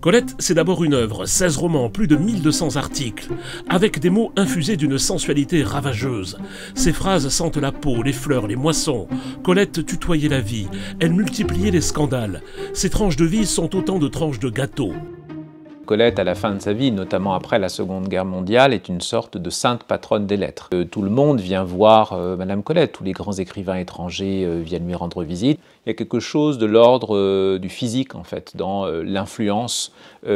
Colette, c'est d'abord une œuvre, 16 romans, plus de 1200 articles, avec des mots infusés d'une sensualité ravageuse. Ses phrases sentent la peau, les fleurs, les moissons. Colette tutoyait la vie, elle multipliait les scandales. Ses tranches de vie sont autant de tranches de gâteau. Colette, à la fin de sa vie, notamment après la Seconde Guerre mondiale, est une sorte de sainte patronne des lettres. Tout le monde vient voir Madame Colette, tous les grands écrivains étrangers viennent lui rendre visite. Il y a quelque chose de l'ordre du physique, en fait, dans l'influence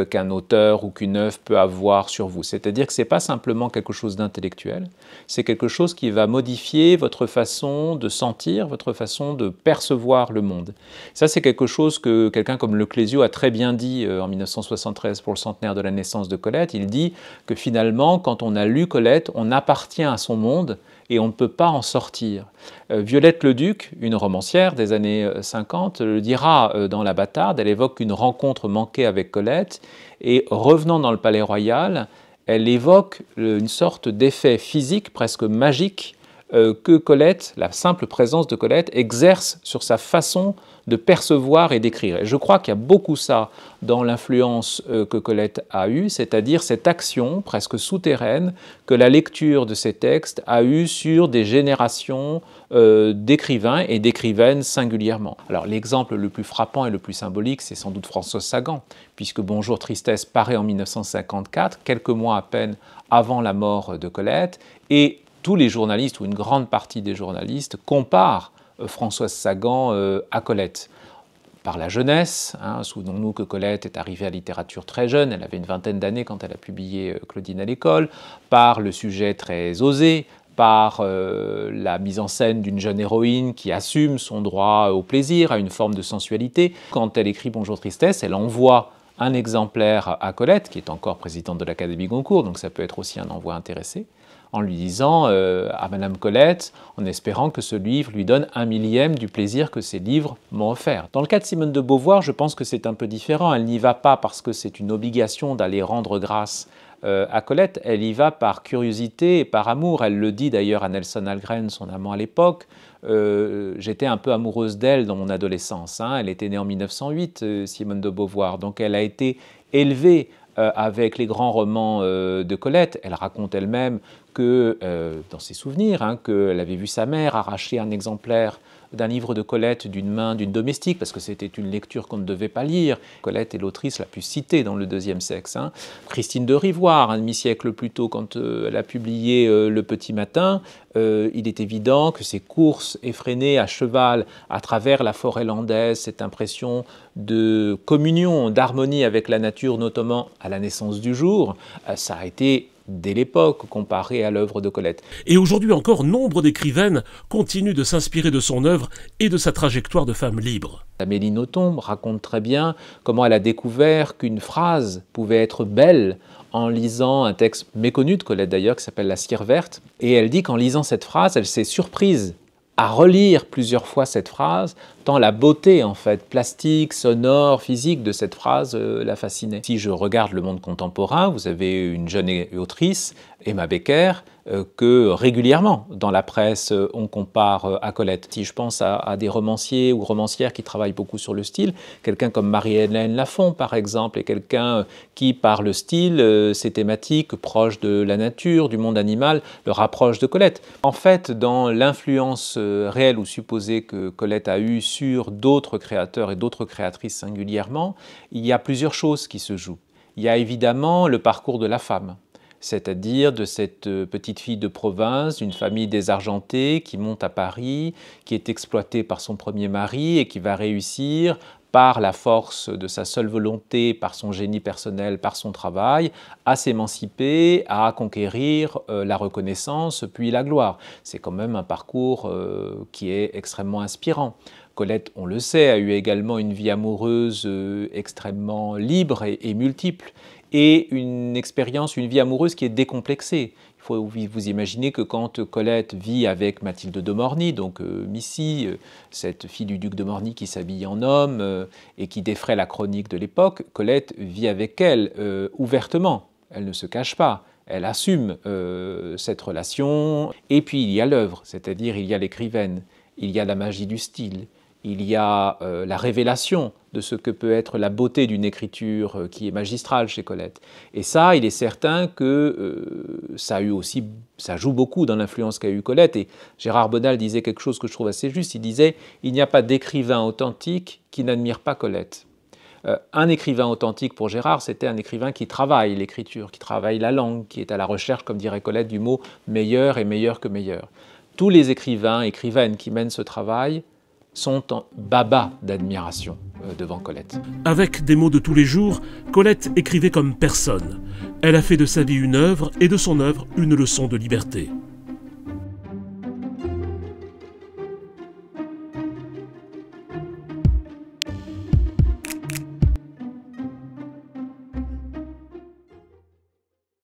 qu'un auteur ou qu'une œuvre peut avoir sur vous. C'est-à-dire que ce n'est pas simplement quelque chose d'intellectuel, c'est quelque chose qui va modifier votre façon de sentir, votre façon de percevoir le monde. Ça, c'est quelque chose que quelqu'un comme Le Clésio a très bien dit en 1973 pour le centenaire de la naissance de Colette. Il dit que finalement, quand on a lu Colette, on appartient à son monde et on ne peut pas en sortir. Violette Leduc, une romancière des années 50, le dira dans La Bâtarde. Elle évoque une rencontre manquée avec Colette et revenant dans le Palais Royal, elle évoque une sorte d'effet physique presque magique que Colette, la simple présence de Colette, exerce sur sa façon de percevoir et d'écrire. Et je crois qu'il y a beaucoup ça dans l'influence que Colette a eue, c'est-à-dire cette action presque souterraine que la lecture de ces textes a eue sur des générations d'écrivains et d'écrivaines singulièrement. Alors l'exemple le plus frappant et le plus symbolique, c'est sans doute Françoise Sagan, puisque Bonjour Tristesse paraît en 1954, quelques mois à peine avant la mort de Colette, et tous les journalistes, ou une grande partie des journalistes, comparent Françoise Sagan à Colette. Par la jeunesse, souvenons-nous que Colette est arrivée à la littérature très jeune, elle avait une vingtaine d'années quand elle a publié Claudine à l'école, par le sujet très osé, par la mise en scène d'une jeune héroïne qui assume son droit au plaisir, à une forme de sensualité. Quand elle écrit Bonjour Tristesse, elle envoie un exemplaire à Colette, qui est encore présidente de l'Académie Goncourt, donc ça peut être aussi un envoi intéressé, en lui disant à Madame Colette, en espérant que ce livre lui donne 1/1000 du plaisir que ces livres m'ont offert. Dans le cas de Simone de Beauvoir, je pense que c'est un peu différent. Elle n'y va pas parce que c'est une obligation d'aller rendre grâce à Colette, elle y va par curiosité et par amour. Elle le dit d'ailleurs à Nelson Algren, son amant à l'époque. J'étais un peu amoureuse d'elle dans mon adolescence. Elle était née en 1908, Simone de Beauvoir, donc elle a été élevée avec les grands romans de Colette. Elle raconte elle-même que, dans ses souvenirs, qu'elle avait vu sa mère arracher un exemplaire d'un livre de Colette d'une main d'une domestique, parce que c'était une lecture qu'on ne devait pas lire. Colette est l'autrice la plus citée dans le deuxième sexe. Christine de Rivoire, un demi-siècle plus tôt, quand elle a publié Le Petit Matin, il est évident que ces courses effrénées à cheval à travers la forêt landaise, cette impression de communion, d'harmonie avec la nature, notamment à la naissance du jour, ça a été dès l'époque, comparé à l'œuvre de Colette. Et aujourd'hui encore, nombre d'écrivaines continuent de s'inspirer de son œuvre et de sa trajectoire de femme libre. Amélie Nothomb raconte très bien comment elle a découvert qu'une phrase pouvait être belle en lisant un texte méconnu de Colette d'ailleurs, qui s'appelle La Cire verte. Et elle dit qu'en lisant cette phrase, elle s'est surprise à relire plusieurs fois cette phrase, tant la beauté en fait plastique, sonore, physique de cette phrase la fascinait. Si je regarde le monde contemporain, vous avez une jeune autrice, Emma Becker, que régulièrement dans la presse on compare à Colette. Si je pense à des romanciers ou romancières qui travaillent beaucoup sur le style, quelqu'un comme Marie-Hélène Lafon par exemple, est quelqu'un qui par le style, ses thématiques proches de la nature, du monde animal, le rapproche de Colette. En fait, dans l'influence réelle ou supposée que Colette a eue sur d'autres créateurs et d'autres créatrices singulièrement, il y a plusieurs choses qui se jouent. Il y a évidemment le parcours de la femme, c'est-à-dire de cette petite fille de province, d'une famille désargentée qui monte à Paris, qui est exploitée par son premier mari et qui va réussir par la force de sa seule volonté, par son génie personnel, par son travail, à s'émanciper, à conquérir la reconnaissance, puis la gloire. C'est quand même un parcours qui est extrêmement inspirant. Colette, on le sait, a eu également une vie amoureuse extrêmement libre et multiple, et une expérience, une vie amoureuse qui est décomplexée. Il faut vous imaginer que quand Colette vit avec Mathilde de Morny, donc Missy, cette fille du duc de Morny qui s'habille en homme et qui défraie la chronique de l'époque, Colette vit avec elle ouvertement, elle ne se cache pas. Elle assume cette relation. Et puis il y a l'œuvre, c'est-à-dire il y a l'écrivaine, il y a la magie du style, il y a la révélation de ce que peut être la beauté d'une écriture qui est magistrale chez Colette. Et ça, il est certain que ça joue beaucoup dans l'influence qu'a eu Colette. Et Gérard Bonal disait quelque chose que je trouve assez juste. Il disait « Il n'y a pas d'écrivain authentique qui n'admire pas Colette ». Un écrivain authentique pour Gérard, c'était un écrivain qui travaille l'écriture, qui travaille la langue, qui est à la recherche, comme dirait Colette, du mot meilleur et meilleur que meilleur. Tous les écrivains, écrivaines qui mènent ce travail sont en baba d'admiration devant Colette. Avec des mots de tous les jours, Colette écrivait comme personne. Elle a fait de sa vie une œuvre et de son œuvre une leçon de liberté.